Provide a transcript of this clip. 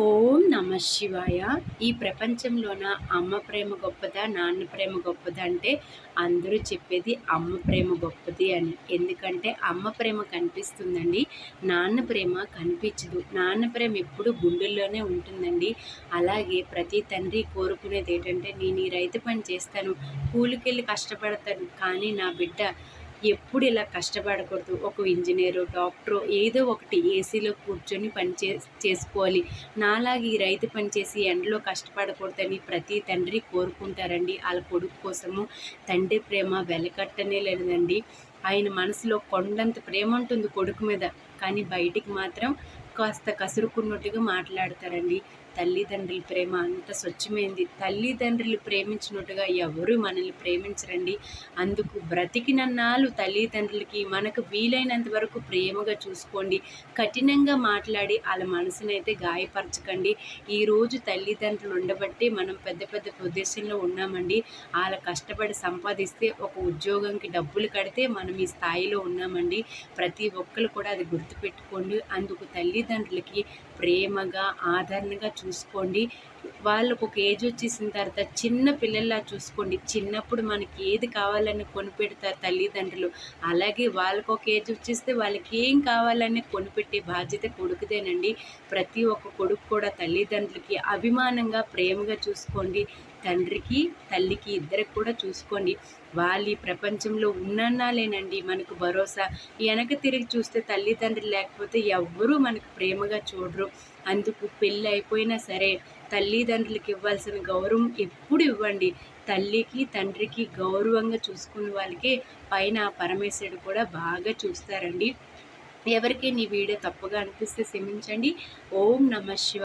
ఓం నమ శివాయ. ఈ ప్రపంచంలోన అమ్మ ప్రేమ గొప్పదా, నాన్న ప్రేమ గొప్పదా అంటే అందరూ చెప్పేది అమ్మ ప్రేమ గొప్పది అని. ఎందుకంటే అమ్మ ప్రేమ కనిపిస్తుందండి, నాన్న ప్రేమ కనిపించదు. నాన్న ప్రేమ ఎప్పుడు గుండెల్లోనే ఉంటుందండి. అలాగే ప్రతి తండ్రి కోరుకునేది ఏంటంటే, నేను ఈ రైతు పని చేస్తాను, కూలికెళ్ళి కష్టపడతాను, కానీ నా బిడ్డ ఎప్పుడు ఇలా కష్టపడకూడదు. ఒక ఇంజనీరు, డాక్టరు, ఏదో ఒకటి ఏసీలో కూర్చొని చేసుకోవాలి. నాలాగా ఈ రైతు పని చేసి ఎండలో కష్టపడకూడదని ప్రతి తండ్రి కోరుకుంటారండి. వాళ్ళ కొడుకు కోసము. తండ్రి ప్రేమ వెలకట్టనే లేదండి. ఆయన మనసులో కొండంత ప్రేమ ఉంటుంది కొడుకు మీద, కానీ బయటికి మాత్రం కాస్త కసురుకున్నట్టుగా మాట్లాడతారండి. తల్లిదండ్రుల ప్రేమ అంత స్వచ్ఛమైంది. తల్లిదండ్రులు ప్రేమించినట్టుగా ఎవరు మనల్ని ప్రేమించరండి. అందుకు బ్రతికినన్నాళ్ళు తల్లిదండ్రులకి మనకు వీలైనంత వరకు ప్రేమగా చూసుకోండి. కఠినంగా మాట్లాడి వాళ్ళ మనసునైతే గాయపరచకండి. ఈరోజు తల్లిదండ్రులు ఉండబట్టి మనం పెద్ద పెద్ద ప్రదేశంలో ఉన్నామండి. వాళ్ళ కష్టపడి సంపాదిస్తే ఒక ఉద్యోగంకి డబ్బులు కడితే మనం ఈ స్థాయిలో ఉన్నామండి. ప్రతి ఒక్కరు కూడా అది గుర్తుపెట్టుకోండి. అందుకు తల్లిదండ్రులకి ప్రేమగా ఆదరణగా చూసుకోండి. వాళ్ళకు ఒక ఏజ్ వచ్చేసిన తర్వాత చిన్న పిల్లల్లా చూసుకోండి. చిన్నప్పుడు మనకి ఏది కావాలని కొనిపెడతారు తల్లిదండ్రులు, అలాగే వాళ్ళకు ఒక ఏజ్ వచ్చేస్తే వాళ్ళకి ఏం కావాలని కొనిపెట్టే బాధ్యత కొడుకుదేనండి. ప్రతి ఒక్క కొడుకు కూడా తల్లిదండ్రులకి అభిమానంగా ప్రేమగా చూసుకోండి. తండ్రికి తల్లికి ఇద్దరికి కూడా చూసుకోండి. వాళ్ళు ఈ ప్రపంచంలో ఉన్నన్నాలేనండి మనకు భరోసా. వెనక తిరిగి చూస్తే తల్లిదండ్రులు లేకపోతే ఎవ్వరూ మనకు ప్రేమగా చూడరు. అందుకు పెళ్ళి అయిపోయినా సరే తల్లిదండ్రులకి ఇవ్వాల్సిన గౌరవం ఎప్పుడు ఇవ్వండి. తల్లికి తండ్రికి గౌరవంగా చూసుకునే వాళ్ళకి పైన పరమేశ్వరుడు కూడా బాగా చూస్తారండి. ఎవరికి నీ వీడియో తప్పుగా అనిపిస్తే క్షమించండి. ఓం నమ శివాయ.